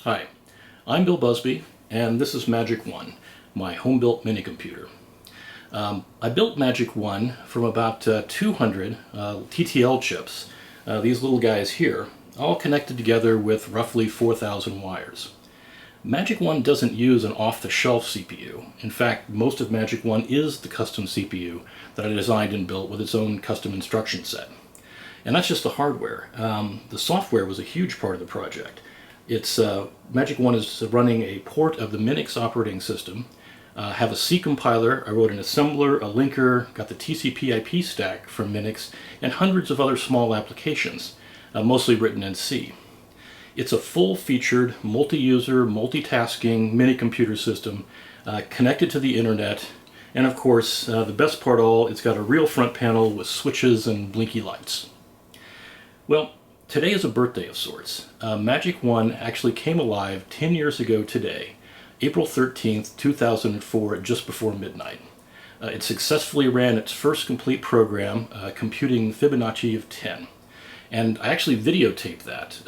Hi, I'm Bill Buzbee, and this is Magic-1, my home-built mini-computer. I built Magic-1 from about 200 TTL chips, these little guys here, all connected together with roughly 4,000 wires. Magic-1 doesn't use an off-the-shelf CPU. In fact, most of Magic-1 is the custom CPU that I designed and built with its own custom instruction set. And that's just the hardware. The software was a huge part of the project. It's Magic-1 is running a port of the Minix operating system, have a C compiler, I wrote an assembler, a linker, got the TCP IP stack from Minix, and hundreds of other small applications, mostly written in C. It's a full-featured, multi-user, multitasking mini-computer system connected to the internet, and of course, the best part of all, it's got a real front panel with switches and blinky lights. Well, today is a birthday of sorts. Magic-1 actually came alive 10 years ago today, April 13th, 2004, just before midnight. It successfully ran its first complete program, computing Fibonacci of 10. And I actually videotaped that.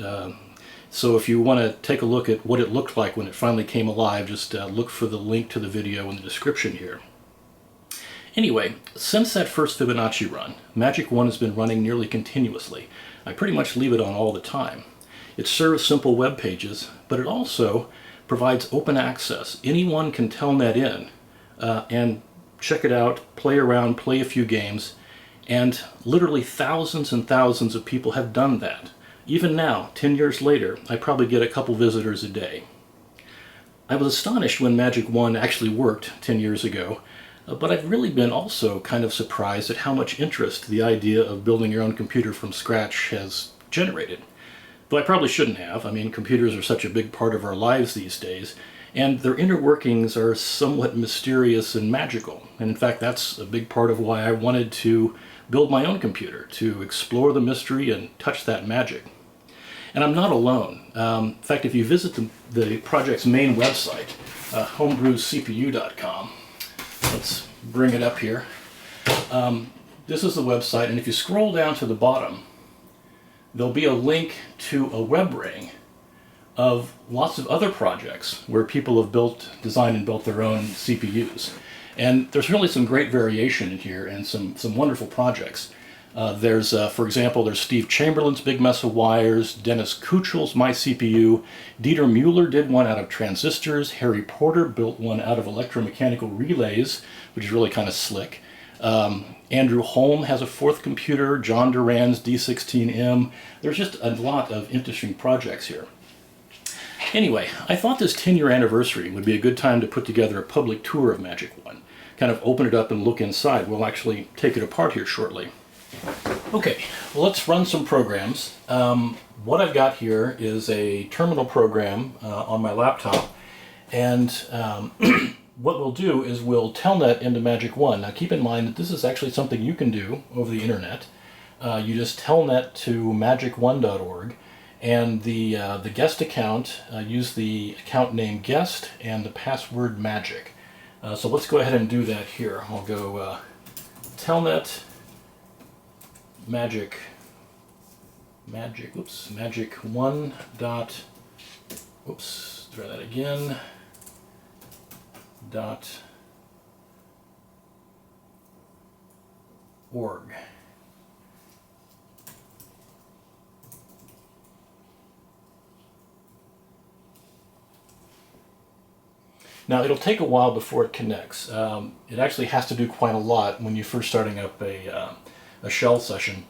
So if you want to take a look at what it looked like when it finally came alive, just look for the link to the video in the description here. Anyway, since that first Fibonacci run, Magic-1 has been running nearly continuously. I pretty much leave it on all the time. It serves simple web pages, but it also provides open access. Anyone can telnet in and check it out, play around, play a few games, and literally thousands and thousands of people have done that. Even now, 10 years later, I probably get a couple visitors a day. I was astonished when Magic-1 actually worked 10 years ago, but I've really been also kind of surprised at how much interest the idea of building your own computer from scratch has generated. Though I probably shouldn't have. I mean, computers are such a big part of our lives these days, and their inner workings are somewhat mysterious and magical. And in fact, that's a big part of why I wanted to build my own computer, to explore the mystery and touch that magic. And I'm not alone. In fact, if you visit the project's main website, HomebrewCPU.com, let's bring it up here. This is the website, and if you scroll down to the bottom, there'll be a link to a web ring of lots of other projects where people have designed and built their own CPUs. And there's really some great variation in here and some wonderful projects. For example, there's Steve Chamberlain's Big Mess of Wires, Dennis Kuchel's My CPU, Dieter Mueller did one out of transistors, Harry Porter built one out of electromechanical relays, which is really kind of slick. Andrew Holm has a fourth computer, John Duran's D16M. There's just a lot of interesting projects here. Anyway, I thought this 10-year anniversary would be a good time to put together a public tour of Magic-1. Kind of open it up and look inside. We'll actually take it apart here shortly. Okay, well, let's run some programs. What I've got here is a terminal program on my laptop, and what we'll do is we'll telnet into Magic-1. Now keep in mind that this is actually something you can do over the internet. You just telnet to magic1.org, and the guest account, use the account name guest and the password magic. So let's go ahead and do that here. I'll go telnet magic1 dot, oops, try that again, dot org. Now, it'll take a while before it connects. It actually has to do quite a lot when you're first starting up a shell session.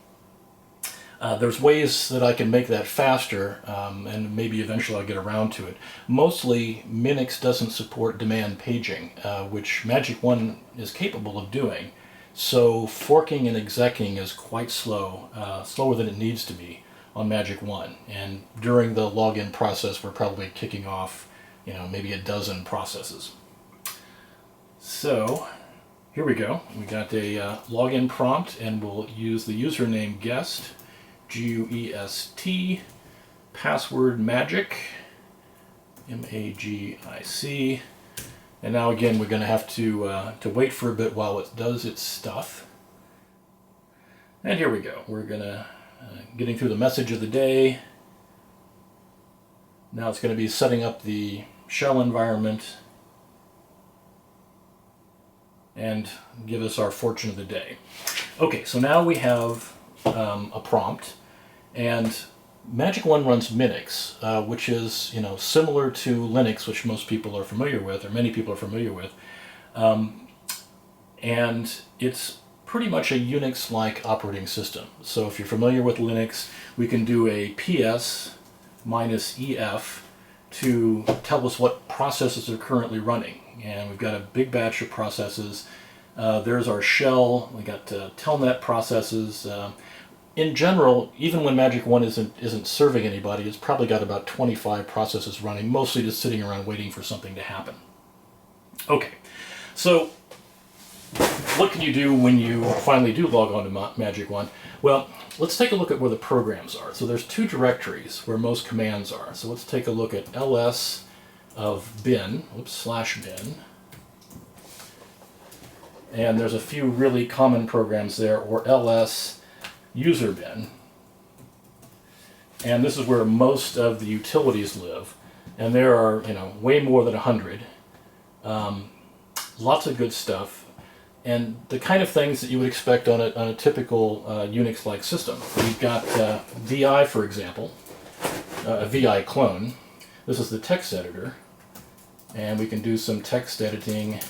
There's ways that I can make that faster, and maybe eventually I'll get around to it. Mostly, Minix doesn't support demand paging, which Magic-1 is capable of doing. So forking and execing is quite slow, slower than it needs to be on Magic-1. And during the login process, we're probably kicking off, maybe a dozen processes. So here we go. We got a login prompt, and we'll use the username guest, G-U-E-S-T, password magic, M-A-G-I-C, and now again we're going to have to wait for a bit while it does its stuff. And here we go. We're going to getting through the message of the day. Now it's going to be setting up the shell environment and give us our fortune of the day. Okay, so now we have a prompt, and Magic-1 runs Minix, which is similar to Linux, which most people are familiar with, or many people are familiar with, and it's pretty much a Unix-like operating system. So if you're familiar with Linux, we can do a PS minus EF to tell us what processes are currently running. And we've got a big batch of processes. There's our shell. We got telnet processes. In general, even when Magic-1 isn't serving anybody, it's probably got about 25 processes running, mostly just sitting around waiting for something to happen. Okay, so what can you do when you finally do log on to Magic-1? Well, let's take a look at where the programs are. So there's two directories where most commands are. So let's take a look at ls of bin, /bin. And there's a few really common programs there, or ls user bin. And this is where most of the utilities live. And there are, way more than 100. Lots of good stuff. And the kind of things that you would expect on a typical Unix-like system. We've got VI, for example, a VI clone. This is the text editor. And we can do some text editing.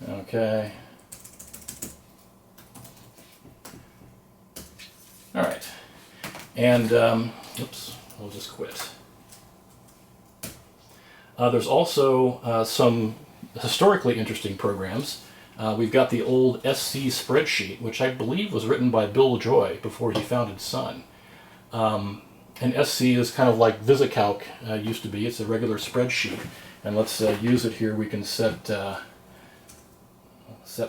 Okay. All right. And, oops, we'll just quit. There's also some historically interesting programs. We've got the old SC spreadsheet, which I believe was written by Bill Joy before he founded Sun. And SC is kind of like VisiCalc used to be. It's a regular spreadsheet. And let's use it here. We can set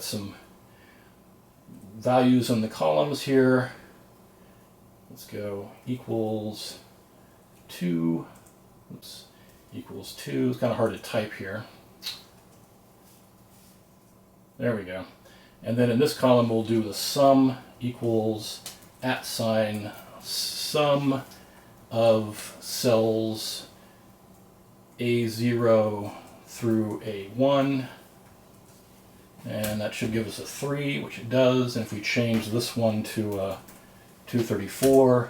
some values in the columns here. Let's go equals 2. Oops, equals 2. It's kind of hard to type here. There we go. And then in this column we'll do the sum equals @ sum of cells A0 through A1. And that should give us a 3, which it does. And if we change this one to 234,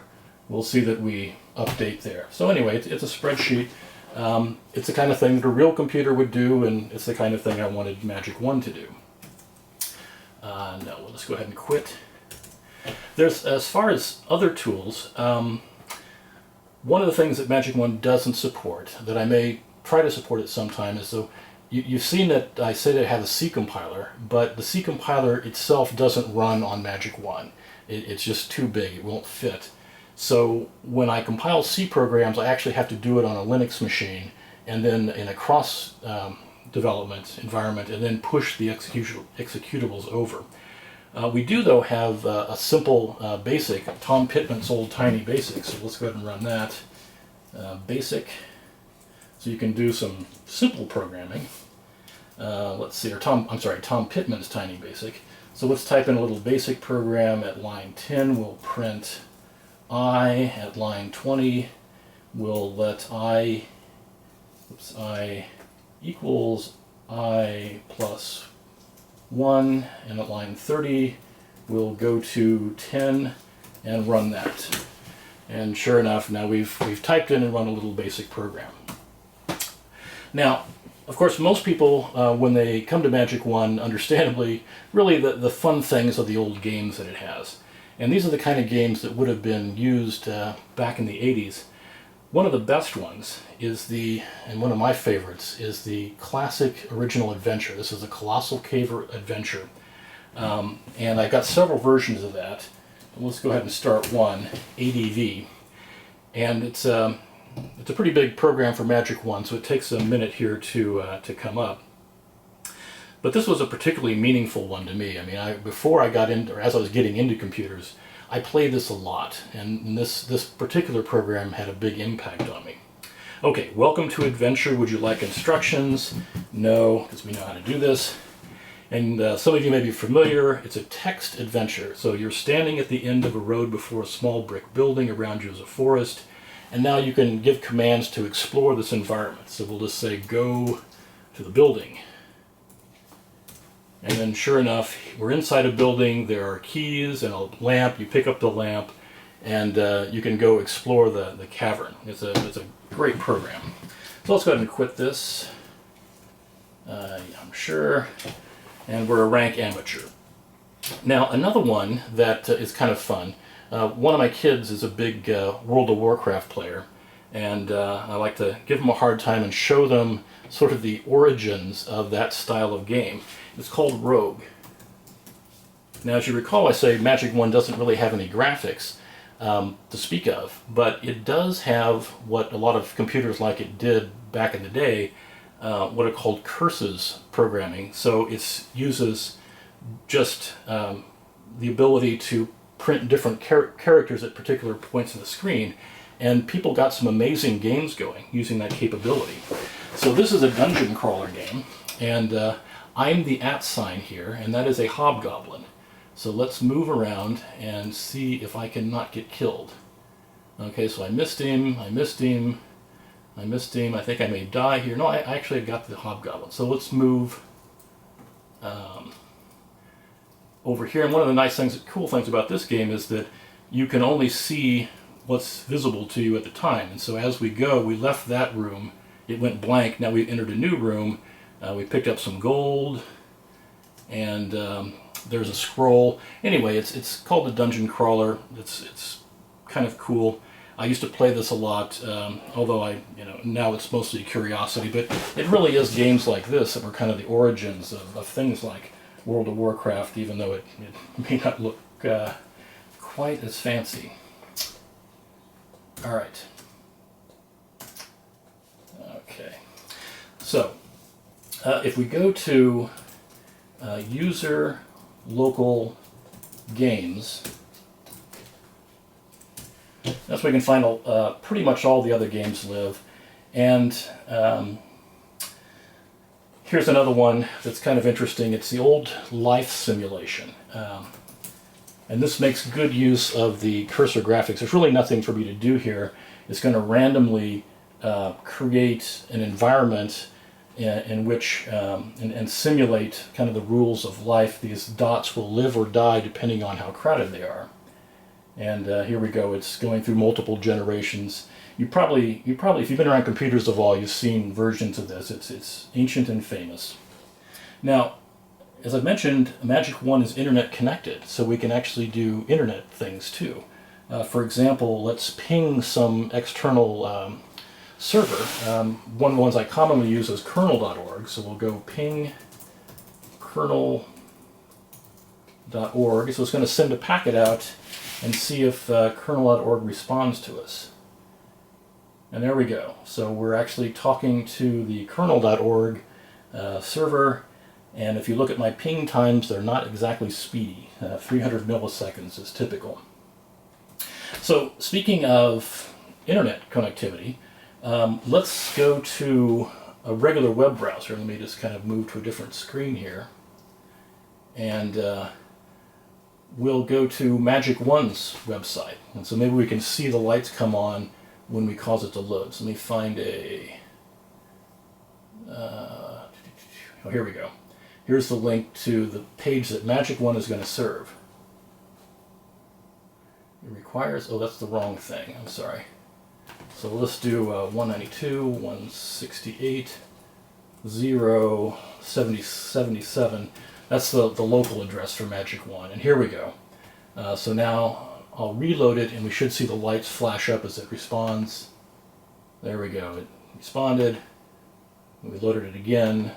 we'll see that we update there. So anyway, it's a spreadsheet. It's the kind of thing that a real computer would do, and it's the kind of thing I wanted Magic-1 to do. No, we'll just go ahead and quit. There's, as far as other tools, one of the things that Magic-1 doesn't support, that I may try to support at some time, is though you've seen that I say that I have a C compiler, but the C compiler itself doesn't run on Magic-1. It's just too big, it won't fit. So when I compile C programs, I actually have to do it on a Linux machine, and then in a cross development environment, and then push the executables over. We do, though, have a simple basic, Tom Pittman's old tiny basic, so let's go ahead and run that. Basic. So you can do some simple programming. Let's see, Tom Pittman's tiny basic. So let's type in a little basic program at line 10. We'll print I at line 20. We'll let I equals I plus 1. And at line 30, we'll go to 10 and run that. And sure enough, now we've typed in and run a little basic program. Now, of course, most people, when they come to Magic-1, understandably, really the fun things are the old games that it has. And these are the kind of games that would have been used back in the 80s. One of the best ones is and one of my favorites, is the classic original adventure. This is a Colossal Cave Adventure. And I've got several versions of that. Let's go ahead and start one, ADV. And it's a pretty big program for Magic-1, so it takes a minute here to come up. But this was a particularly meaningful one to me. I mean, before I got into, or as I was getting into computers, I played this a lot, and this particular program had a big impact on me. Okay, welcome to Adventure. Would you like instructions? No, because we know how to do this. And some of you may be familiar, it's a text adventure. So you're standing at the end of a road before a small brick building, around you is a forest, and now you can give commands to explore this environment. So we'll just say, go to the building. And then sure enough, we're inside a building, there are keys and a lamp, you pick up the lamp, and you can go explore the cavern. It's a great program. So let's go ahead and quit this, I'm sure, and we're a rank amateur. Now another one that is kind of fun, one of my kids is a big World of Warcraft player, and I like to give them a hard time and show them sort of the origins of that style of game. It's called Rogue. Now, as you recall, I say Magic-1 doesn't really have any graphics to speak of, but it does have what a lot of computers like it did back in the day, what are called curses programming. So it uses just the ability to print different characters at particular points in the screen, and people got some amazing games going using that capability. So this is a dungeon crawler game, and I'm the @ sign here, and that is a hobgoblin. So let's move around and see if I can not get killed. Okay, so I missed him, I missed him, I missed him. I think I may die here. No, I actually got the hobgoblin. So let's move over here. And one of the nice things, cool things about this game is that you can only see what's visible to you at the time. And so as we go, we left that room, it went blank. Now we've entered a new room. We picked up some gold, and there's a scroll. Anyway, it's called a dungeon crawler. It's kind of cool. I used to play this a lot, although now it's mostly curiosity. But it really is games like this that were kind of the origins of things like World of Warcraft, even though it may not look quite as fancy. All right. Okay. So if we go to user local games, that's where we can find pretty much all the other games live. And here's another one that's kind of interesting. It's the old life simulation. And this makes good use of the cursor graphics. There's really nothing for me to do here. It's going to randomly create an environment in which and simulate kind of the rules of life. These dots will live or die depending on how crowded they are. And here we go. It's going through multiple generations. You probably, if you've been around computers of all, you've seen versions of this. It's ancient and famous. Now, as I mentioned, Magic-1 is internet connected, so we can actually do internet things too. For example, let's ping some external server. One of the ones I commonly use is kernel.org, so we'll go ping kernel.org. So it's going to send a packet out and see if kernel.org responds to us. And there we go. So we're actually talking to the kernel.org server, and if you look at my ping times, they're not exactly speedy. 300 milliseconds is typical. So speaking of internet connectivity, let's go to a regular web browser. Let me just kind of move to a different screen here. And we'll go to Magic-1's website. And so maybe we can see the lights come on when we cause it to load. So let me find a... oh, here we go. Here's the link to the page that Magic-1 is going to serve. It requires... oh, that's the wrong thing. I'm sorry. So let's do 192.168.0.77. That's the local address for Magic-1. And here we go. So now I'll reload it, and we should see the lights flash up as it responds. There we go. It responded. We loaded it again.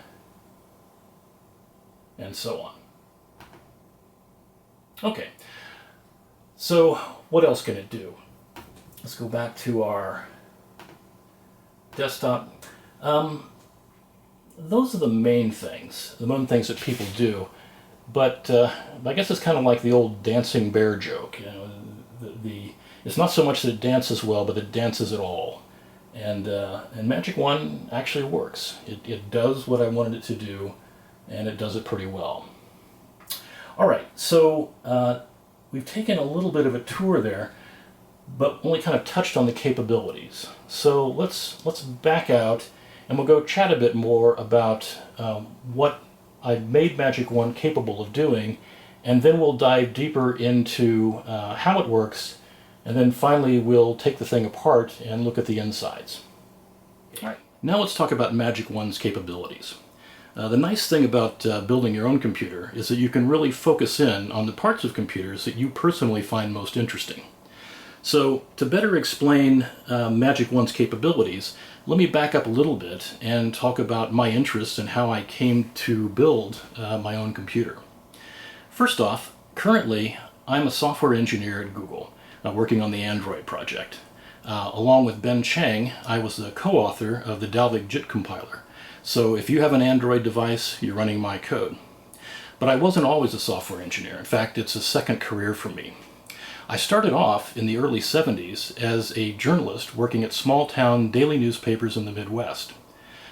And so on. Okay. So what else can it do? Let's go back to our desktop. Those are the main things that people do. But I guess it's kind of like the old dancing bear joke. You know, it's not so much that it dances well, but it dances at all. And Magic-1 actually works. It does what I wanted it to do, and it does it pretty well. All right, so we've taken a little bit of a tour there, but only kind of touched on the capabilities. So let's back out, and we'll go chat a bit more about what I've made Magic-1 capable of doing, and then we'll dive deeper into how it works, and then finally we'll take the thing apart and look at the insides. All right, now let's talk about Magic-1's capabilities. The nice thing about building your own computer is that you can really focus in on the parts of computers that you personally find most interesting. So to better explain Magic-1's capabilities, let me back up a little bit and talk about my interests and how I came to build my own computer. First off, currently I'm a software engineer at Google, working on the Android project. Along with Ben Chang, I was the co-author of the Dalvik JIT compiler. So if you have an Android device, you're running my code. But I wasn't always a software engineer. In fact, it's a second career for me. I started off in the early 70s as a journalist working at small-town daily newspapers in the Midwest.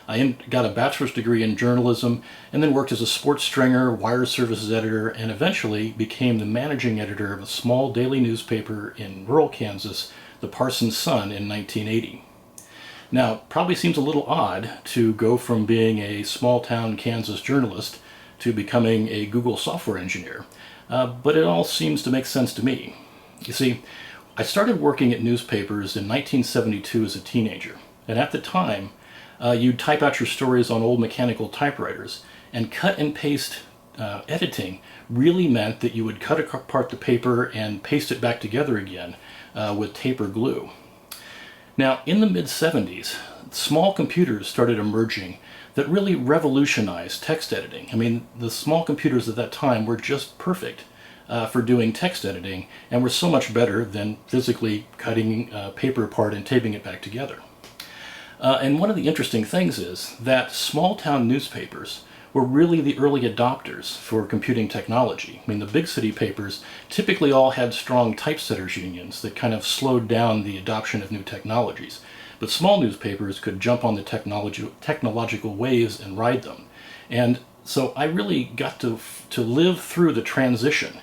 I got a bachelor's degree in journalism and then worked as a sports stringer, wire services editor, and eventually became the managing editor of a small daily newspaper in rural Kansas, the Parsons Sun, in 1980. Now, it probably seems a little odd to go from being a small-town Kansas journalist to becoming a Google software engineer, but it all seems to make sense to me. You see, I started working at newspapers in 1972 as a teenager, and at the time, you'd type out your stories on old mechanical typewriters, and cut and paste editing really meant that you would cut apart the paper and paste it back together again with tape or glue. Now, in the mid-70s, small computers started emerging that really revolutionized text editing. I mean, the small computers at that time were just perfect for doing text editing, and were so much better than physically cutting paper apart and taping it back together. And one of the interesting things is that small-town newspapers were really the early adopters for computing technology. I mean, the big city papers typically all had strong typesetters unions that kind of slowed down the adoption of new technologies. But small newspapers could jump on the technological waves and ride them. And so I really got to live through the transition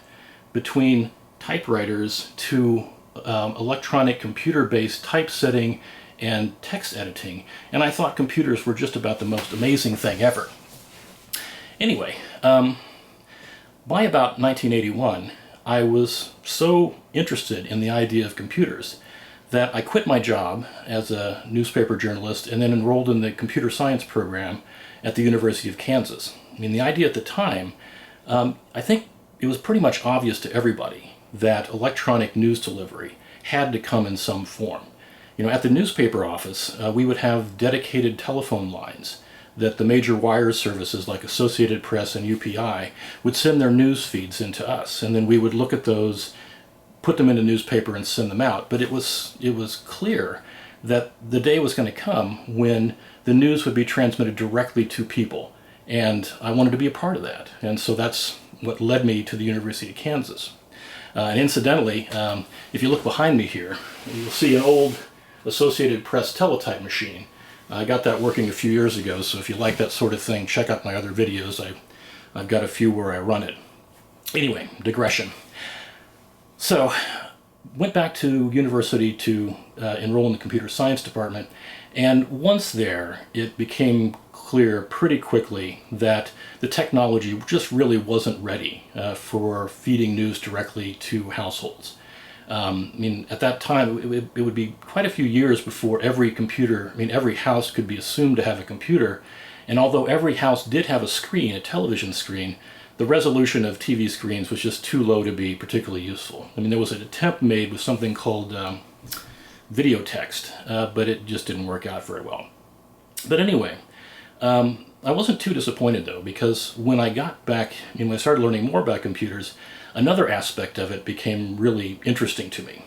between typewriters to electronic computer-based typesetting and text editing, and I thought computers were just about the most amazing thing ever. Anyway, by about 1981, I was so interested in the idea of computers that I quit my job as a newspaper journalist and then enrolled in the computer science program at the University of Kansas. I mean, the idea at the time, I think it was pretty much obvious to everybody that electronic news delivery had to come in some form. You know, at the newspaper office, we would have dedicated telephone lines that the major wire services like Associated Press and UPI would send their news feeds into us, and then we would look at those, put them in a newspaper and send them out. But it was clear that the day was going to come when the news would be transmitted directly to people, and I wanted to be a part of that. And so that's what led me to the University of Kansas. And incidentally, if you look behind me here, you'll see an old Associated Press teletype machine. I got that working a few years ago, so if you like that sort of thing, check out my other videos. I've got a few where I run it. Anyway, digression. So, went back to university to enroll in the computer science department, and once there, it became clear pretty quickly that the technology just really wasn't ready for feeding news directly to households. I mean, at that time, it would be quite a few years before every computer, I mean, every house could be assumed to have a computer. And although every house did have a screen, a television screen, the resolution of TV screens was just too low to be particularly useful. I mean, there was an attempt made with something called video text, but it just didn't work out very well. But anyway, I wasn't too disappointed, though, because when I got back, when I started learning more about computers, another aspect of it became really interesting to me.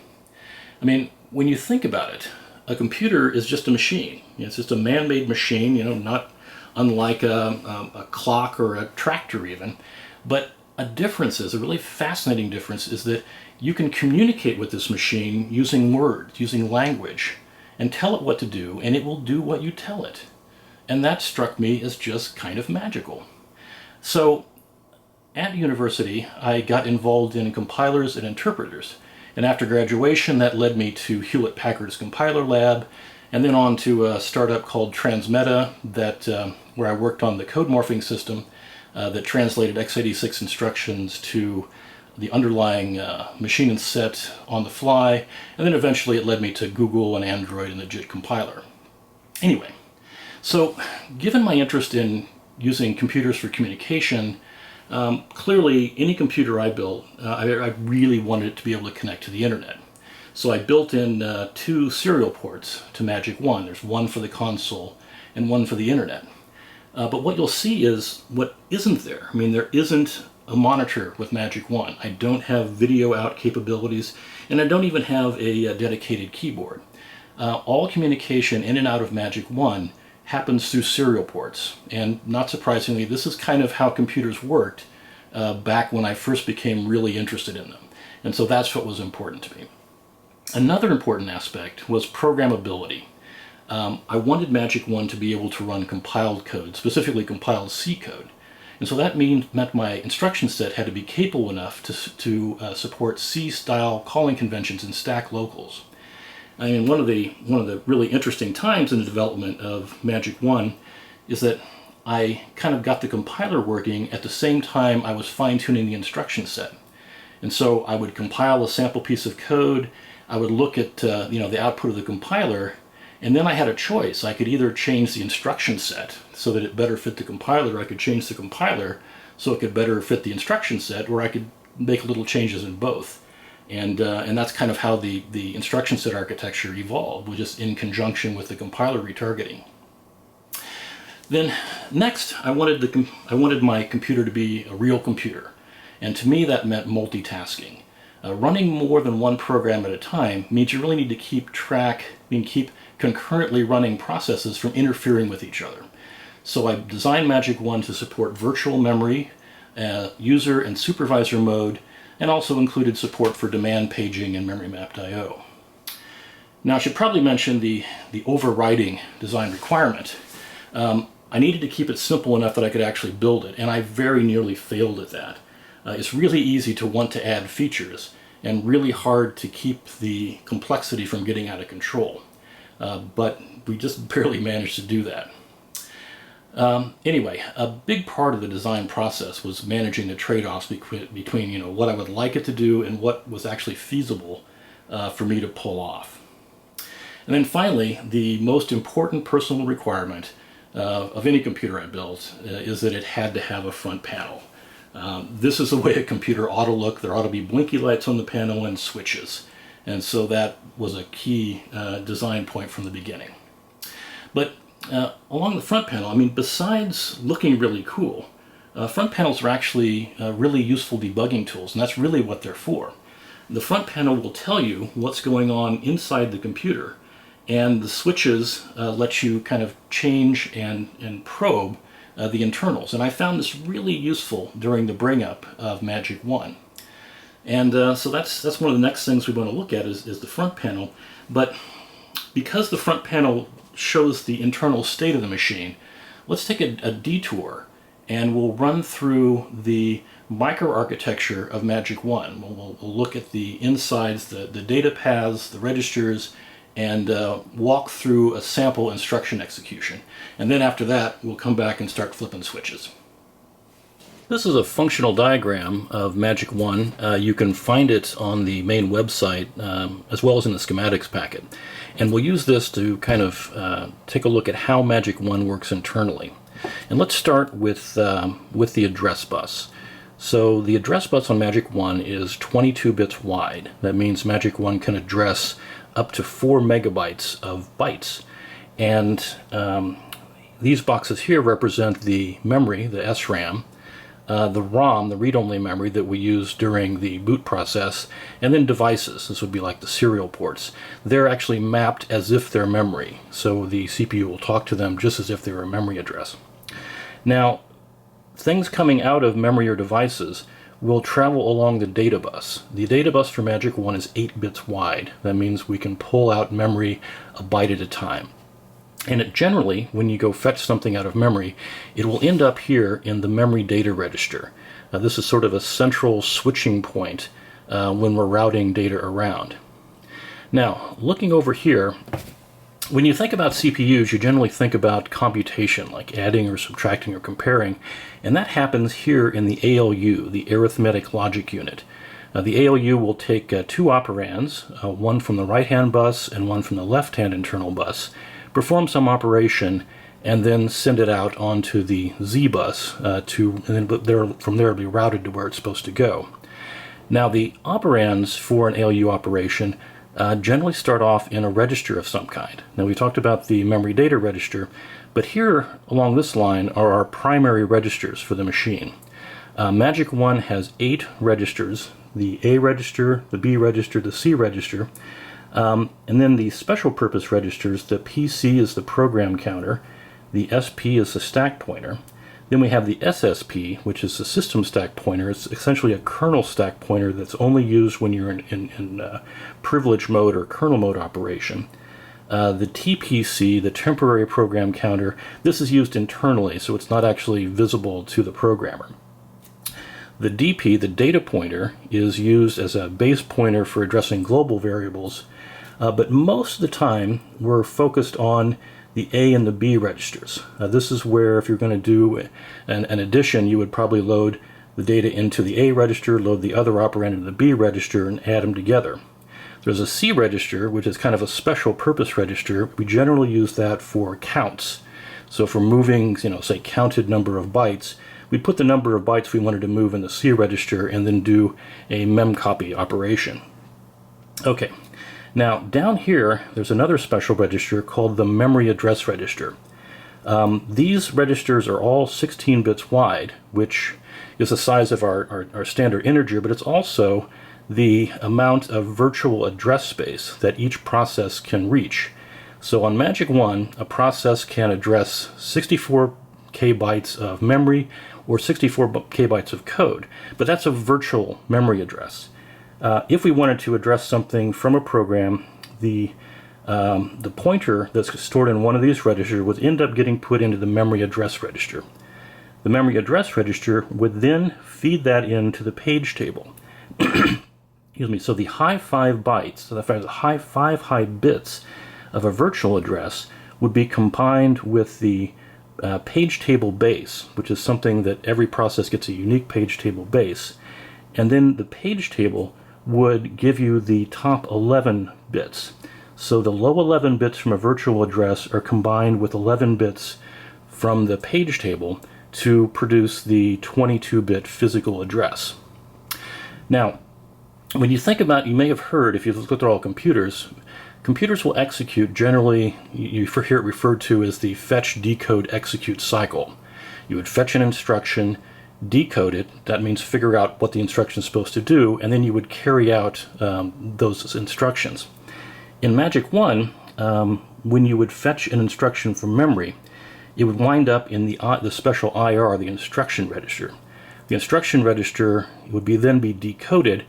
I mean, when you think about it, a computer is just a machine. It's just a man-made machine, you know, not unlike a clock or a tractor even. But a difference is, a really fascinating difference, is that you can communicate with this machine using words, using language, and tell it what to do, and it will do what you tell it. And that struck me as just kind of magical. So at university, I got involved in compilers and interpreters. And after graduation, that led me to Hewlett-Packard's compiler lab, and then on to a startup called Transmeta, where I worked on the code morphing system that translated x86 instructions to the underlying machine and set on the fly, and then eventually it led me to Google and Android and the JIT compiler. Anyway, so given my interest in using computers for communication, clearly any computer I built, I really wanted it to be able to connect to the internet. So I built in 2 serial ports to Magic-1. There's one for the console and one for the internet. But what you'll see is what isn't there. I mean, there isn't a monitor with Magic-1. I don't have video out capabilities, and I don't even have a dedicated keyboard. All communication in and out of Magic-1 happens through serial ports, and not surprisingly, this is kind of how computers worked back when I first became really interested in them. And so that's what was important to me. Another important aspect was programmability. I wanted Magic-1 to be able to run compiled code, specifically compiled C code. And so that meant my instruction set had to be capable enough to support C-style calling conventions and stack locals. I mean, one of the really interesting times in the development of Magic-1 is that I kind of got the compiler working at the same time I was fine-tuning the instruction set. And so I would compile a sample piece of code, I would look at the output of the compiler, and then I had a choice. I could either change the instruction set so that it better fit the compiler, or I could change the compiler so it could better fit the instruction set, or I could make little changes in both. And that's kind of how the instruction set architecture evolved, was just in conjunction with the compiler retargeting. Then next, I wanted my computer to be a real computer. And to me that meant multitasking. Running more than one program at a time means you really need to keep concurrently running processes from interfering with each other. So I designed Magic-1 to support virtual memory, user and supervisor mode, and also included support for demand paging and memory mapped I/O. Now I should probably mention the overriding design requirement. I needed to keep it simple enough that I could actually build it, and I very nearly failed at that. It's really easy to want to add features, and really hard to keep the complexity from getting out of control. But we just barely managed to do that. Anyway, a big part of the design process was managing the trade-offs between what I would like it to do and what was actually feasible for me to pull off. And then finally, the most important personal requirement of any computer I built is that it had to have a front panel. This is the way a computer ought to look. There ought to be blinky lights on the panel and switches. And so that was a key design point from the beginning. But along the front panel, I mean, besides looking really cool, front panels are actually really useful debugging tools, and that's really what they're for. The front panel will tell you what's going on inside the computer, and the switches let you kind of change and probe the internals. And I found this really useful during the bring-up of Magic-1. And so that's one of the next things we want to look at is the front panel. But because the front panel shows the internal state of the machine, let's take a detour and we'll run through the microarchitecture of Magic-1. We'll look at the insides, the data paths, the registers, and walk through a sample instruction execution. And then after that, we'll come back and start flipping switches. This is a functional diagram of Magic-1. You can find it on the main website as well as in the schematics packet. And we'll use this to kind of take a look at how Magic-1 works internally. And let's start with the address bus. So the address bus on Magic-1 is 22 bits wide. That means Magic-1 can address up to 4 megabytes of bytes. And these boxes here represent the memory, the SRAM, the ROM, the read-only memory that we use during the boot process, and then devices. This would be like the serial ports. They're actually mapped as if they're memory, so the CPU will talk to them just as if they were a memory address. Now, things coming out of memory or devices will travel along the data bus. The data bus for Magic-1 is 8 bits wide. That means we can pull out memory a byte at a time. And it generally, when you go fetch something out of memory, it will end up here in the memory data register. This is sort of a central switching point when we're routing data around. Now, looking over here, when you think about CPUs, you generally think about computation, like adding or subtracting or comparing, and that happens here in the ALU, the Arithmetic Logic Unit. The ALU will take two operands, one from the right-hand bus and one from the left-hand internal bus, perform some operation, and then send it out onto the Z bus, and then from there it'll be routed to where it's supposed to go. Now, the operands for an ALU operation generally start off in a register of some kind. Now, we talked about the memory data register, but here along this line are our primary registers for the machine. Magic-1 has 8 registers: the A register, the B register, the C register, and then the special purpose registers. The PC is the program counter, the SP is the stack pointer. Then we have the SSP, which is the system stack pointer. It's essentially a kernel stack pointer that's only used when you're in privilege mode or kernel mode operation. The TPC, the temporary program counter, this is used internally, so it's not actually visible to the programmer. The DP, the data pointer, is used as a base pointer for addressing global variables, but most of the time we're focused on the A and the B registers. This is where, if you're going to do an addition, you would probably load the data into the A register, load the other operand into the B register, and add them together. There's a C register, which is kind of a special purpose register. We generally use that for counts. So for moving, say counted number of bytes, we put the number of bytes we wanted to move in the C register and then do a memcopy operation. Okay. Now, down here, there's another special register called the memory address register. These registers are all 16 bits wide, which is the size of our standard integer, but it's also the amount of virtual address space that each process can reach. So on Magic-1, a process can address 64 KB of memory or 64 KB of code, but that's a virtual memory address. If we wanted to address something from a program, the pointer that's stored in one of these registers would end up getting put into the memory address register. The memory address register would then feed that into the page table. Excuse me. So the high 5 bytes, so the high 5 bits of a virtual address would be combined with the page table base, which is something that every process gets a unique page table base, and then the page table would give you the top 11 bits. So the low 11 bits from a virtual address are combined with 11 bits from the page table to produce the 22-bit physical address. Now, when you think about, you may have heard, if you've looked at all computers, computers will execute, generally, you hear it referred to as the fetch, decode, execute cycle. You would fetch an instruction, decode it, that means figure out what the instruction is supposed to do, and then you would carry out those instructions. In Magic-1, when you would fetch an instruction from memory, it would wind up in the special IR, the instruction register. The instruction register would then be decoded,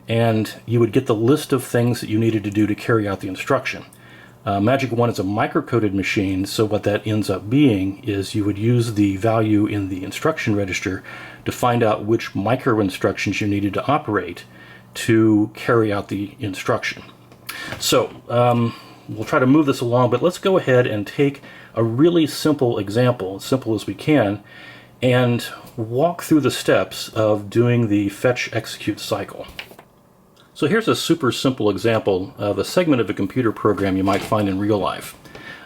and you would get the list of things that you needed to do to carry out the instruction. Magic-1 is a microcoded machine, so what that ends up being is you would use the value in the instruction register to find out which micro instructions you needed to operate to carry out the instruction. So we'll try to move this along, but let's go ahead and take a really simple example, as simple as we can, and walk through the steps of doing the fetch execute cycle. So here's a super simple example of a segment of a computer program you might find in real life.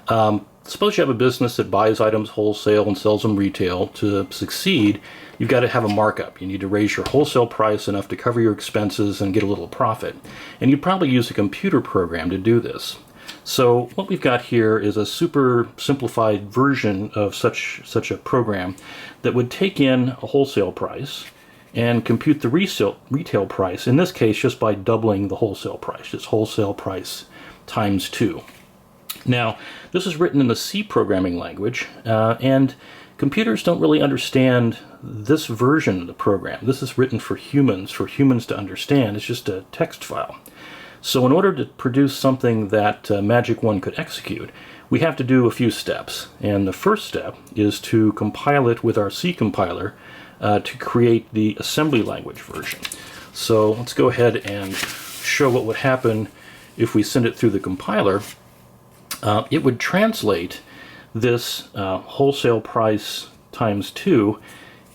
Suppose you have a business that buys items wholesale and sells them retail. To succeed, you've got to have a markup. You need to raise your wholesale price enough to cover your expenses and get a little profit. And you'd probably use a computer program to do this. So what we've got here is a super simplified version of such a program that would take in a wholesale price and compute the retail price, in this case just by doubling the wholesale price, just wholesale price times 2. Now, this is written in the C programming language, and computers don't really understand this version of the program. This is written for humans to understand. It's just a text file. So in order to produce something that Magic-1 could execute, we have to do a few steps. And the first step is to compile it with our C compiler to create the assembly language version. So let's go ahead and show what would happen if we send it through the compiler. It would translate this wholesale price times 2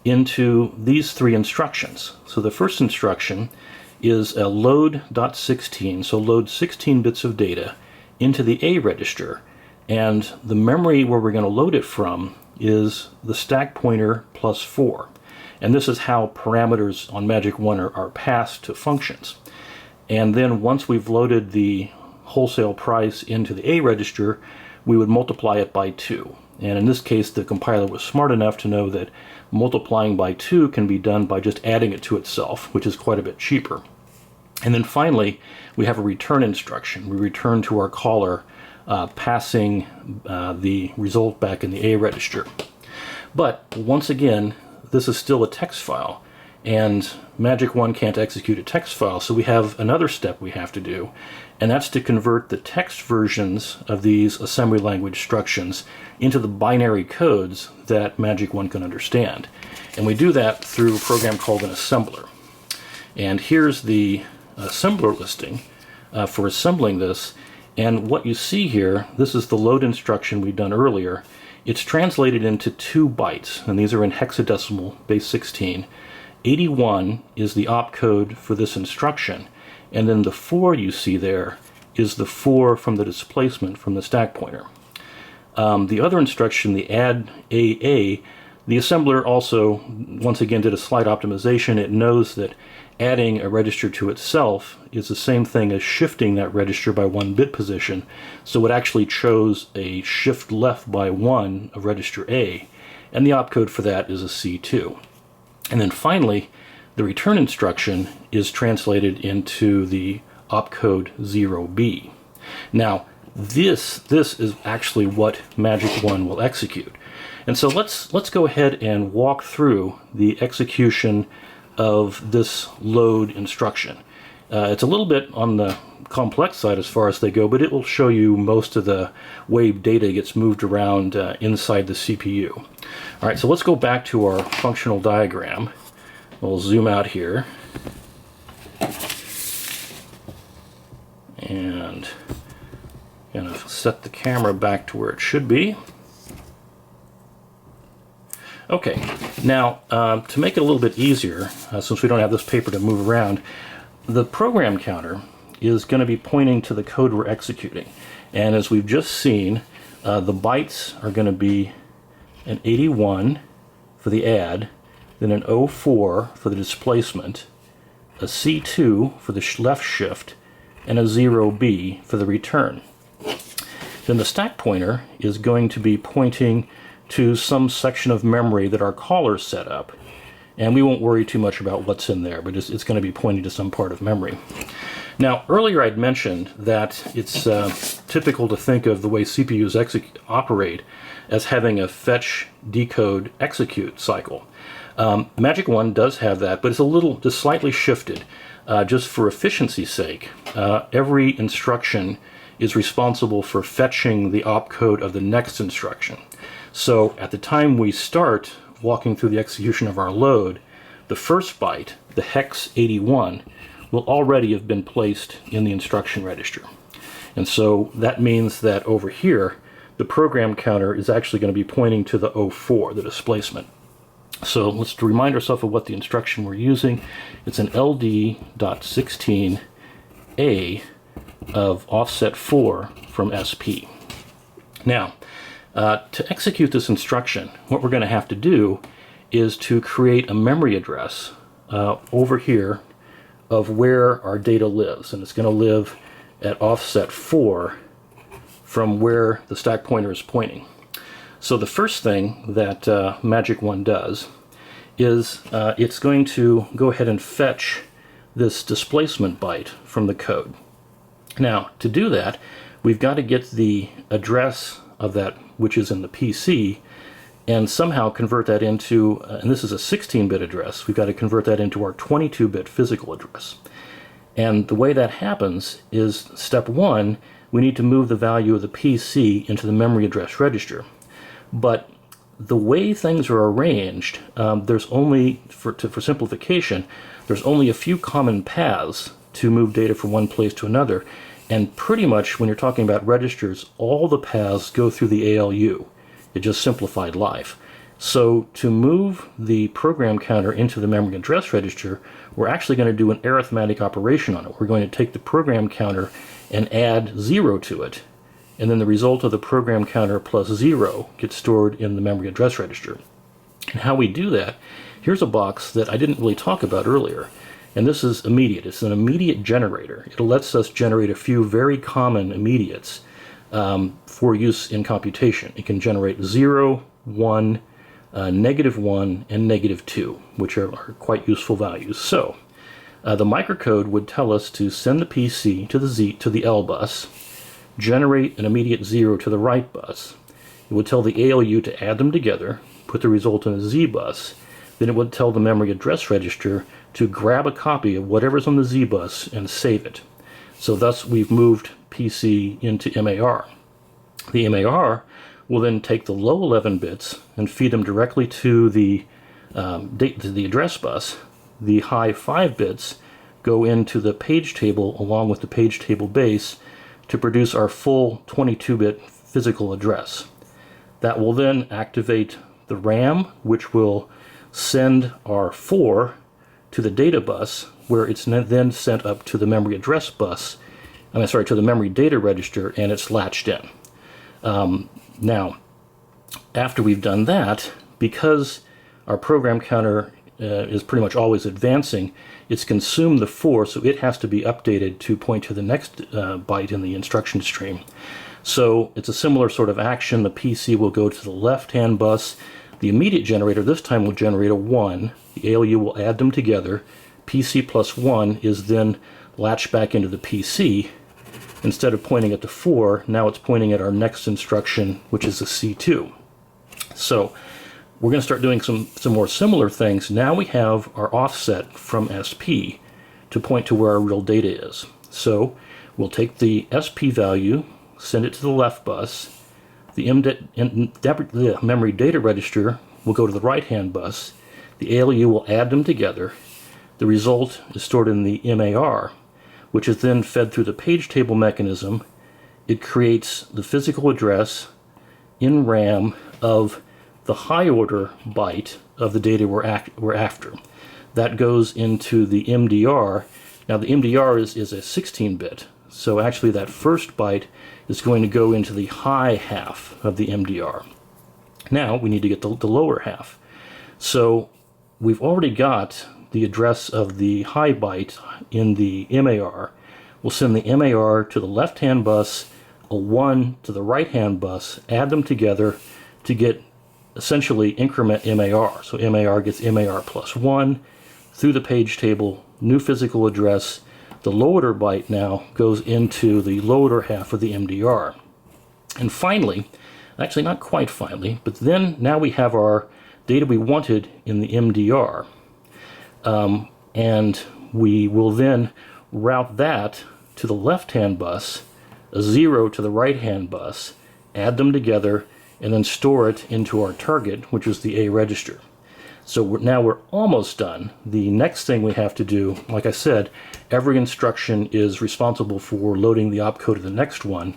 into these 3 instructions. So the first instruction is a load.16, so load 16 bits of data into the A register, and the memory where we're going to load it from is the stack pointer plus 4. And this is how parameters on Magic-1 are passed to functions. And then once we've loaded the wholesale price into the A register, we would multiply it by 2. And in this case, the compiler was smart enough to know that multiplying by 2 can be done by just adding it to itself, which is quite a bit cheaper. And then finally, we have a return instruction. We return to our caller, passing the result back in the A register. But once again, this is still a text file, and Magic-1 can't execute a text file, so we have another step we have to do, and that's to convert the text versions of these assembly language instructions into the binary codes that Magic-1 can understand. And we do that through a program called an assembler. And here's the assembler listing for assembling this, and what you see here, this is the load instruction we've done earlier. It's translated into 2 bytes, and these are in hexadecimal base 16. 81 is the opcode for this instruction, and then the 4 you see there is the 4 from the displacement from the stack pointer. The other instruction, the add AA, the assembler also once again did a slight optimization. It knows that adding a register to itself is the same thing as shifting that register by 1 bit position, so it actually chose a shift left by 1 of register A, and the opcode for that is a C2. And then finally, the return instruction is translated into the opcode 0B. Now, this is actually what Magic-1 will execute. And so let's go ahead and walk through the execution of this load instruction. It's a little bit on the complex side as far as they go, but it will show you most of the way data gets moved around inside the CPU. All right, so let's go back to our functional diagram. We'll zoom out here. And gonna set the camera back to where it should be. Okay, now to make it a little bit easier, since we don't have this paper to move around, the program counter is going to be pointing to the code we're executing. And as we've just seen, the bytes are going to be an 81 for the add, then an 04 for the displacement, a C2 for the left shift, and a 0B for the return. Then the stack pointer is going to be pointing to some section of memory that our caller set up. And we won't worry too much about what's in there, but it's going to be pointing to some part of memory. Now, earlier I'd mentioned that it's typical to think of the way CPUs operate as having a fetch, decode, execute cycle. Magic-1 does have that, but it's a little, just slightly shifted. Just for efficiency's sake, every instruction is responsible for fetching the opcode of the next instruction. So at the time we start walking through the execution of our load, the first byte, the hex 81, will already have been placed in the instruction register. And so that means that over here, the program counter is actually going to be pointing to the 04, the displacement. So let's remind ourselves of what the instruction we're using. It's an LD.16A of offset 4 from SP. Now, to execute this instruction, what we're going to have to do is to create a memory address over here of where our data lives. And it's going to live at offset 4 from where the stack pointer is pointing. So the first thing that Magic-1 does is it's going to go ahead and fetch this displacement byte from the code. Now, to do that, we've got to get the address of that which is in the PC and somehow convert that into, and this is a 16-bit address, we've got to convert that into our 22-bit physical address. And the way that happens is, step 1, we need to move the value of the PC into the memory address register. But the way things are arranged, there's only, for simplification, there's only a few common paths to move data from one place to another. And pretty much when you're talking about registers, all the paths go through the ALU. It just simplified life. So to move the program counter into the memory address register, we're actually going to do an arithmetic operation on it. We're going to take the program counter and add 0 to it, and then the result of the program counter plus 0 gets stored in the memory address register. And how we do that, here's a box that I didn't really talk about earlier, and this is immediate. It's an immediate generator. It lets us generate a few very common immediates for use in computation. It can generate 0, 1, -1, and -2, which are quite useful values. So the microcode would tell us to send the PC to the L bus, generate an immediate 0 to the right bus. It would tell the ALU to add them together, put the result in a Z bus. Then it would tell the memory address register to grab a copy of whatever's on the Z bus and save it. So thus we've moved PC into MAR. The MAR will then take the low 11 bits and feed them directly to the address bus. The high 5 bits go into the page table along with the page table base to produce our full 22-bit physical address. That will then activate the RAM, which will send our 4 to the data bus, where it's then sent up to the memory address bus, to the memory data register, and it's latched in. Now, after we've done that, because our program counter is pretty much always advancing, it's consumed the 4, so it has to be updated to point to the next byte in the instruction stream. So it's a similar sort of action. The PC will go to the left-hand bus. The immediate generator this time will generate a 1. The ALU will add them together. PC plus 1 is then latched back into the PC. Instead of pointing at the 4, now it's pointing at our next instruction, which is the C2. So we're going to start doing some more similar things. Now we have our offset from SP to point to where our real data is. So we'll take the SP value, send it to the left bus. The memory data register will go to the right-hand bus. The ALU will add them together. The result is stored in the MAR, which is then fed through the page table mechanism. It creates the physical address in RAM of the high order byte of the data we're after. That goes into the MDR. Now the MDR is a 16-bit, so actually that first byte is going to go into the high half of the MDR. Now we need to get the lower half. So we've already got the address of the high byte in the MAR. We'll send the MAR to the left-hand bus, a 1 to the right-hand bus, add them together to get essentially increment MAR. So MAR gets MAR plus 1 through the page table, new physical address. The low order byte now goes into the low order half of the MDR. And finally, actually not quite finally, but then now we have our data we wanted in the MDR. And we will then route that to the left-hand bus, a 0 to the right-hand bus, add them together, and then store it into our target, which is the A register. So now we're almost done. The next thing we have to do, like I said, every instruction is responsible for loading the opcode of the next one.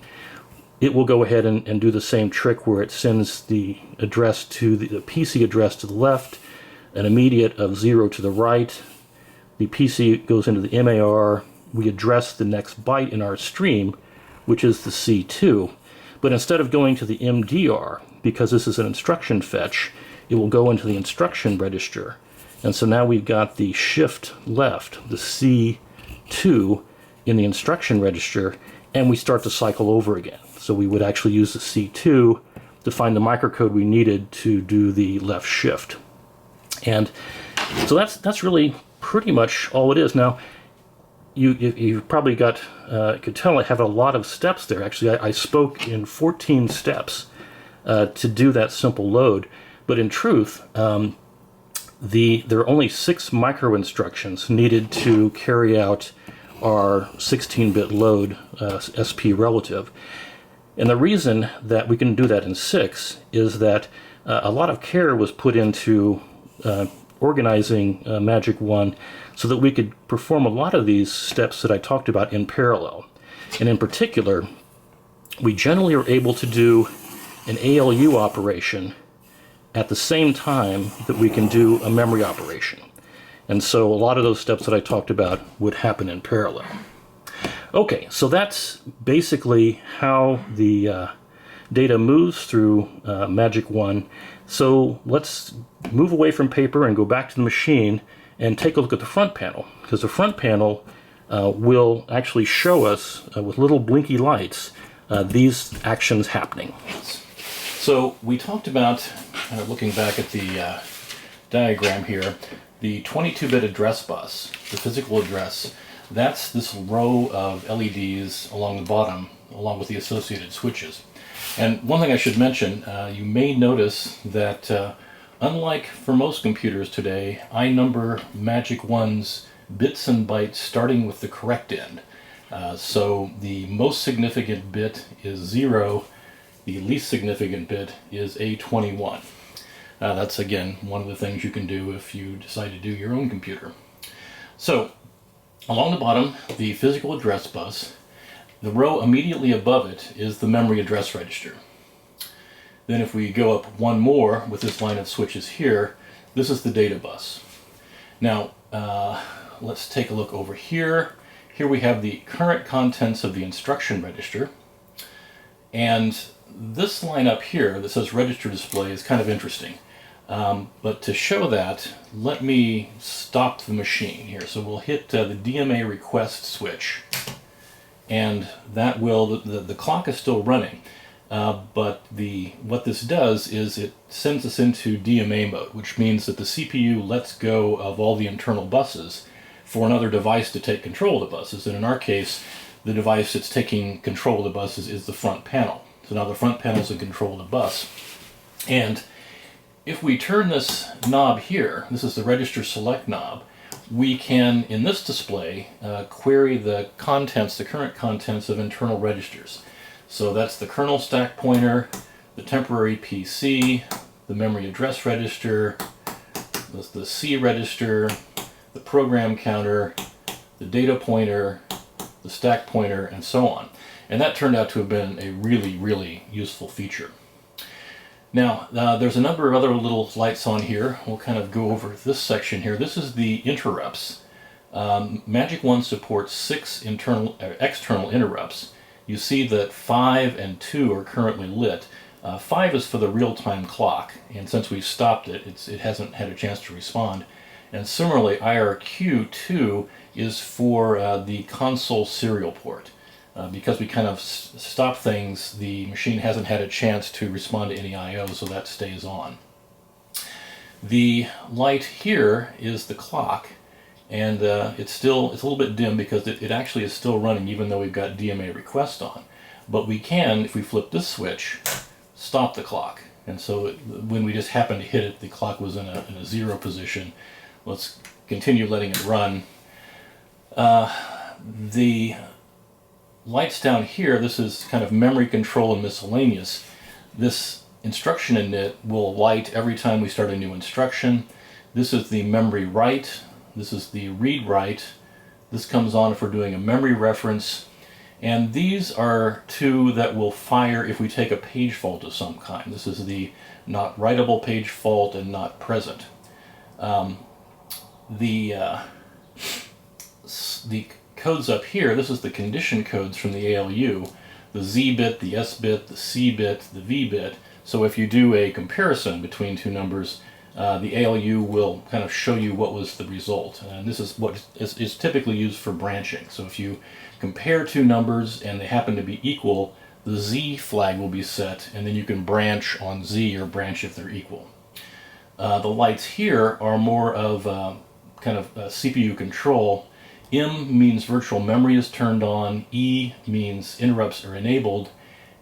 It will go ahead and do the same trick where it sends the address to the PC address to the left, an immediate of 0 to the right. The PC goes into the MAR. We address the next byte in our stream, which is the C2. But instead of going to the MDR, because this is an instruction fetch, it will go into the instruction register. And so now we've got the shift left, the C2 in the instruction register, and we start to cycle over again. So we would actually use the C2 to find the microcode we needed to do the left shift. And so that's really pretty much all it is. Now, you've probably got, could tell I have a lot of steps there. Actually, I spoke in 14 steps to do that simple load. But in truth, there are only 6 micro instructions needed to carry out our 16-bit load SP relative. And the reason that we can do that in 6 is that a lot of care was put into organizing Magic-1 so that we could perform a lot of these steps that I talked about in parallel. And in particular, we generally are able to do an ALU operation at the same time that we can do a memory operation. And so a lot of those steps that I talked about would happen in parallel. Okay, so that's basically how the data moves through Magic-1. So let's move away from paper and go back to the machine and take a look at the front panel, because the front panel will actually show us with little blinky lights these actions happening. So we talked about, looking back at the diagram here, the 22-bit address bus, the physical address. That's this row of LEDs along the bottom, along with the associated switches. And one thing I should mention, you may notice that unlike for most computers today, I number Magic-1's bits and bytes starting with the correct end. So the most significant bit is 0, the least significant bit is A21. That's, again, one of the things you can do if you decide to do your own computer. So, along the bottom, the physical address bus. The row immediately above it is the memory address register. Then if we go up one more with this line of switches here, this is the data bus. Now, let's take a look over here. Here we have the current contents of the instruction register. And this line up here that says register display is kind of interesting. But to show that, let me stop the machine here. So we'll hit the DMA request switch, and that will, the clock is still running, but what this does is it sends us into DMA mode, which means that the CPU lets go of all the internal buses for another device to take control of the buses. And in our case, the device that's taking control of the buses is the front panel. So now the front panel is in control of the bus. And if we turn this knob here, this is the register select knob, we can, in this display, query the contents, the current contents of internal registers. So that's the kernel stack pointer, the temporary PC, the memory address register, the C register, the program counter, the data pointer, the stack pointer, and so on. And that turned out to have been a really, really useful feature. Now, there's a number of other little lights on here. We'll kind of go over this section here. This is the interrupts. Magic-1 supports 6 external interrupts. You see that 5 and 2 are currently lit. 5 is for the real-time clock, and since we've stopped it, it hasn't had a chance to respond. And similarly, IRQ2 is for the console serial port. Because we kind of stop things, the machine hasn't had a chance to respond to any I/O, so that stays on. The light here is the clock, and it's a little bit dim because it actually is still running even though we've got DMA request on. But we can, if we flip this switch, stop the clock. And so when we just happen to hit it, the clock was in a 0 position. Let's continue letting it run. The lights down here, this is kind of memory control and miscellaneous. This instruction init will light every time we start a new instruction. This is the memory write. This is the read write. This comes on if we're doing a memory reference. And these are 2 that will fire if we take a page fault of some kind. This is the not writable page fault and not present. The codes up here, this is the condition codes from the ALU, the Z bit, the S bit, the C bit, the V bit. So if you do a comparison between 2 numbers, the ALU will kind of show you what was the result. And this is what is typically used for branching. So if you compare 2 numbers and they happen to be equal, the Z flag will be set, and then you can branch on Z or branch if they're equal. The lights here are more of kind of CPU control. M means virtual memory is turned on, E means interrupts are enabled,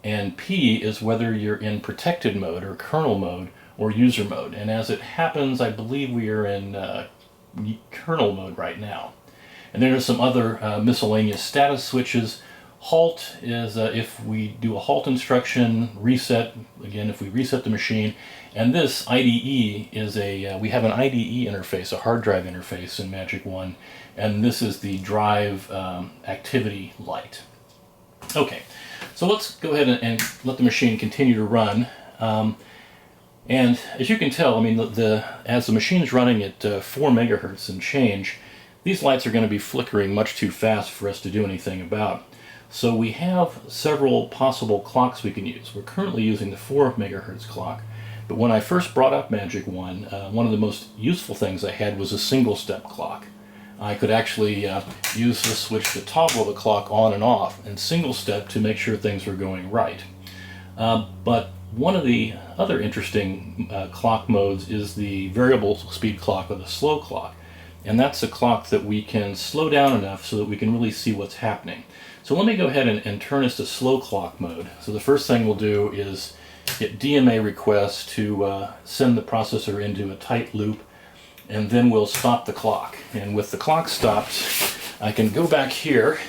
and P is whether you're in protected mode or kernel mode or user mode. And as it happens, I believe we are in kernel mode right now. And then there's some other miscellaneous status switches. Halt is if we do a halt instruction. Reset, again, if we reset the machine. And this IDE is we have an IDE interface, a hard drive interface in Magic-1, and this is the drive activity light. Okay, so let's go ahead and let the machine continue to run. And as you can tell, I mean, as the machine is running at 4 megahertz and change, these lights are going to be flickering much too fast for us to do anything about. So we have several possible clocks we can use. We're currently using the 4 megahertz clock, but when I first brought up Magic-1, one of the most useful things I had was a single-step clock. I could actually use the switch to toggle the clock on and off, and single-step to make sure things were going right. But one of the other interesting clock modes is the variable speed clock, or the slow clock. And that's a clock that we can slow down enough so that we can really see what's happening. So let me go ahead and turn this to slow clock mode. So the first thing we'll do is hit DMA request to send the processor into a tight loop, and then we'll stop the clock. And with the clock stopped, I can go back here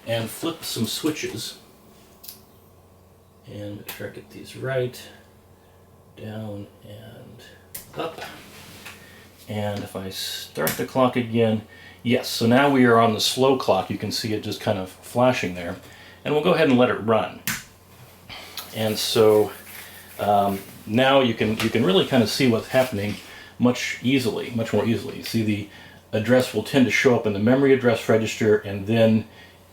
and flip some switches. And make sure I get these right. Down and up. And if I start the clock again, yes, so now we are on the slow clock. You can see it just kind of flashing there. And we'll go ahead and let it run. And so now you can really kind of see what's happening much more easily. You see the address will tend to show up in the memory address register, and then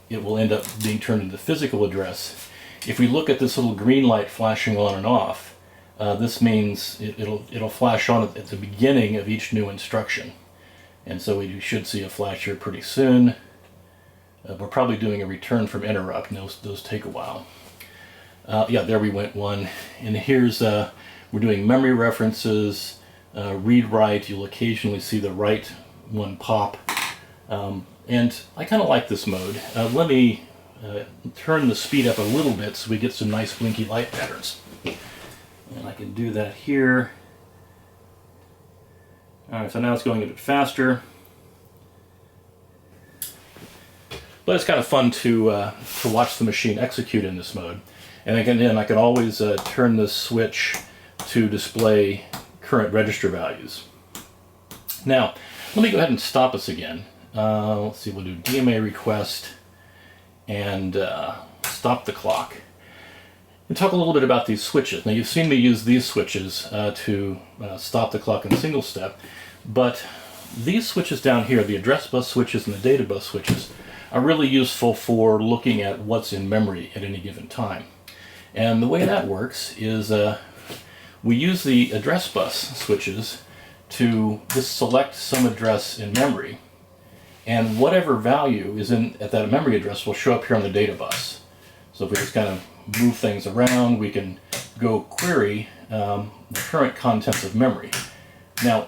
it will end up being turned into the physical address. If we look at this little green light flashing on and off, this means it'll flash on at the beginning of each new instruction. And so we should see a flash here pretty soon. We're probably doing a return from interrupt, and those take a while. Yeah, there we went one. And here's, we're doing memory references, read-write. You'll occasionally see the right one pop. And I kind of like this mode. Let me turn the speed up a little bit so we get some nice blinky light patterns. And I can do that here. Alright, so now it's going a bit faster. But it's kind of fun to watch the machine execute in this mode. And again, I can always turn this switch to display current register values. Now, let me go ahead and stop us again. Let's see, we'll do DMA request and stop the clock. And talk a little bit about these switches. Now, you've seen me use these switches to stop the clock in single step, but these switches down here, the address bus switches and the data bus switches, are really useful for looking at what's in memory at any given time. And the way that works is we use the address bus switches to just select some address in memory, and whatever value is at that memory address will show up here on the data bus. So if we just kind of move things around, we can go query the current contents of memory. Now,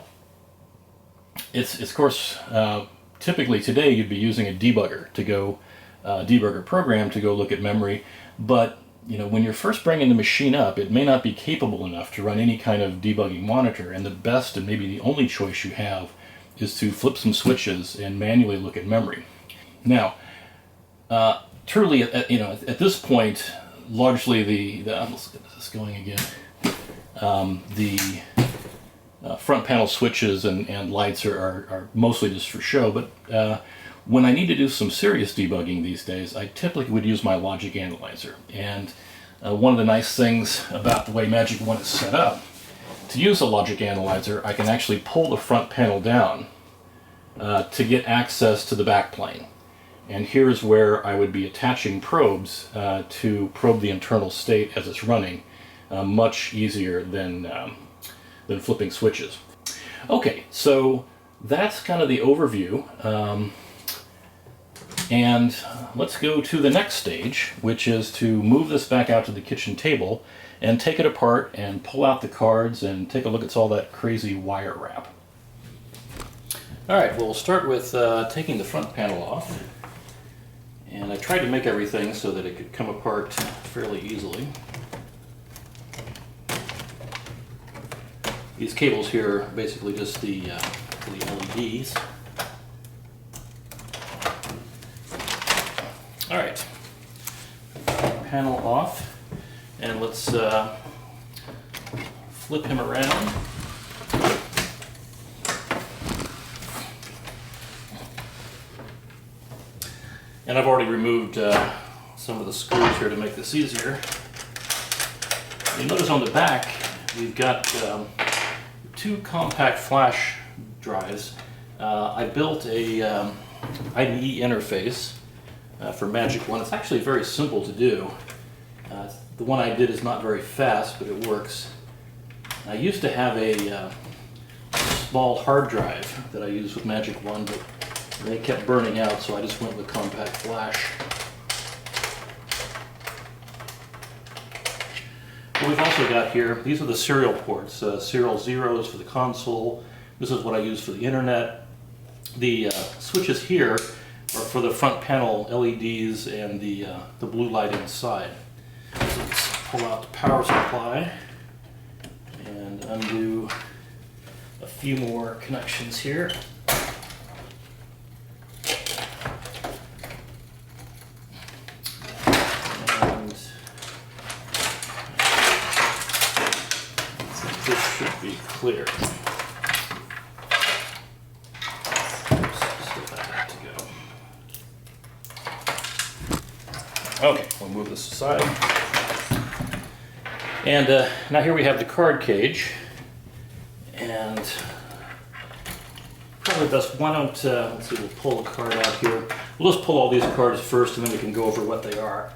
it's of course, typically today you'd be using a debugger to go, debugger program to go look at memory, but when you're first bringing the machine up, it may not be capable enough to run any kind of debugging monitor, and the best and maybe the only choice you have is to flip some switches and manually look at memory. Now, truly, at this point, largely let's get this going again. The front panel switches and lights are mostly just for show, but when I need to do some serious debugging these days, I typically would use my logic analyzer. And one of the nice things about the way Magic-1 is set up, to use a logic analyzer, I can actually pull the front panel down to get access to the back plane. And here's where I would be attaching probes to probe the internal state as it's running, much easier than flipping switches. Okay, so that's kind of the overview. And let's go to the next stage, which is to move this back out to the kitchen table and take it apart and pull out the cards and take a look at all that crazy wire wrap. Alright, we'll start with taking the front panel off. And I tried to make everything so that it could come apart fairly easily. These cables here are basically just the LEDs. panel off, and let's flip him around. And I've already removed some of the screws here to make this easier. You notice on the back we've got 2 compact flash drives. I built a IDE interface for Magic-1. It's actually very simple to do. The one I did is not very fast, but it works. I used to have a small hard drive that I used with Magic-1, but they kept burning out, so I just went with compact flash. What we've also got here, these are the serial ports. Serial 0s for the console. This is what I use for the internet. The switches here are for the front panel LEDs and the blue light inside. So let's pull out the power supply and undo a few more connections here. And I think this should be clear. Okay, we'll move this aside. And now here we have the card cage. And probably best, why don't, let's see, we'll pull a card out here. We'll just pull all these cards first and then we can go over what they are.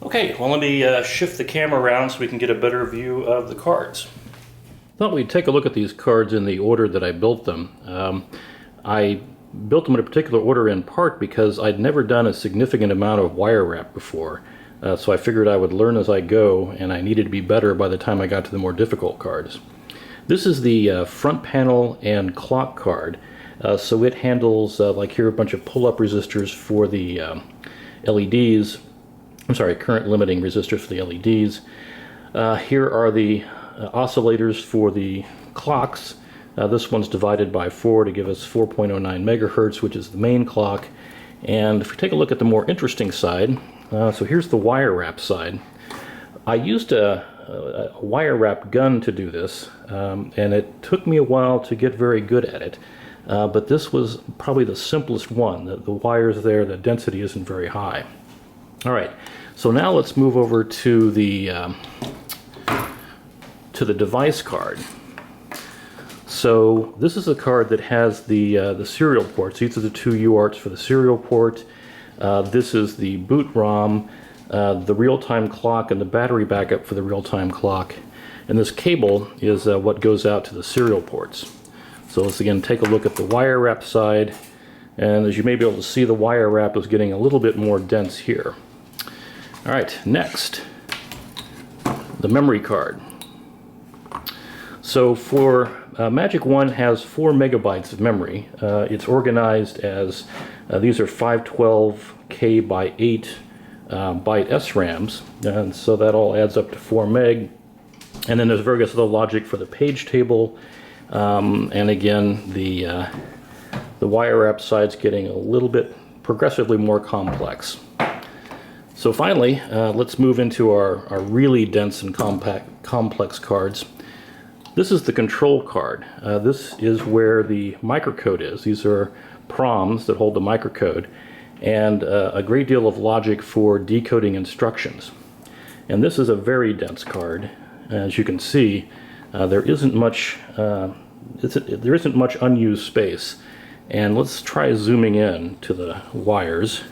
Okay, well let me shift the camera around so we can get a better view of the cards. Thought we'd take a look at these cards in the order that I built them. I built them in a particular order in part because I'd never done a significant amount of wire wrap before. So I figured I would learn as I go, and I needed to be better by the time I got to the more difficult cards. This is the front panel and clock card. So it handles, like here, a bunch of pull-up resistors for the LEDs. I'm sorry, current limiting resistors for the LEDs. Here are the oscillators for the clocks. This one's divided by 4 to give us 4.09 megahertz, which is the main clock. And if we take a look at the more interesting side, so here's the wire wrap side. I used a wire wrap gun to do this, and it took me a while to get very good at it. But this was probably the simplest one. The wires there, the density isn't very high. All right, so now let's move over to the device card. So this is a card that has the serial ports. These are the 2 UARTs for the serial port. This is the boot ROM, the real-time clock, and the battery backup for the real-time clock. And this cable is what goes out to the serial ports. So let's again take a look at the wire wrap side. And as you may be able to see, the wire wrap is getting a little bit more dense here. All right, next, the memory card. So for Magic-1 has 4 megabytes of memory. It's organized as, these are 512K by 8 byte SRAMs, and so that all adds up to 4 meg. And then there's various other logic for the page table, and again, the wire wrap side's getting a little bit progressively more complex. So finally, let's move into our really dense and complex cards. This is the control card. This is where the microcode is. These are PROMs that hold the microcode, and a great deal of logic for decoding instructions. And this is a very dense card. As you can see, there isn't much unused space. And let's try zooming in to the wires.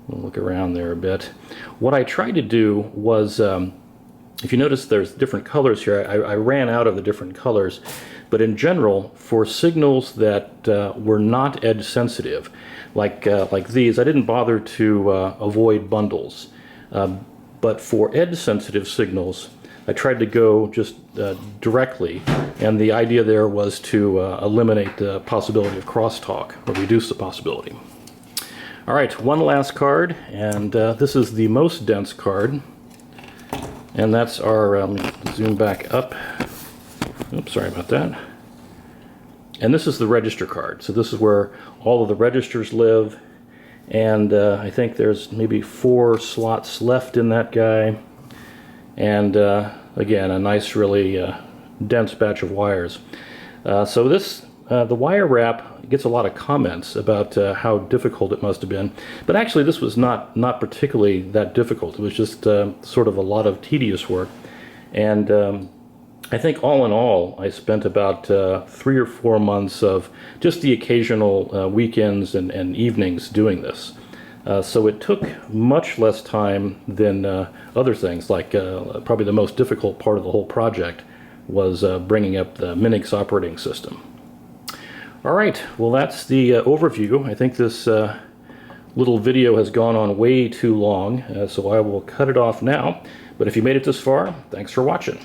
We'll look around there a bit. What I tried to do was, if you notice there's different colors here, I ran out of the different colors, but in general, for signals that were not edge sensitive, like these, I didn't bother to avoid bundles. But for edge sensitive signals, I tried to go just directly, and the idea there was to eliminate the possibility of crosstalk, or reduce the possibility. All right, one last card, and this is the most dense card, and that's our, zoom back up. Oops, sorry about that. And this is the register card. So this is where all of the registers live, and I think there's maybe 4 slots left in that guy. And again, a nice, really dense batch of wires. So this, the wire wrap gets a lot of comments about how difficult it must have been. But actually, this was not particularly that difficult. It was just sort of a lot of tedious work. And I think all in all, I spent about 3 or 4 months of just the occasional weekends and evenings doing this. So it took much less time than other things, like probably the most difficult part of the whole project was bringing up the Minix operating system. All right, well, that's the overview. I think this little video has gone on way too long, so I will cut it off now. But if you made it this far, thanks for watching.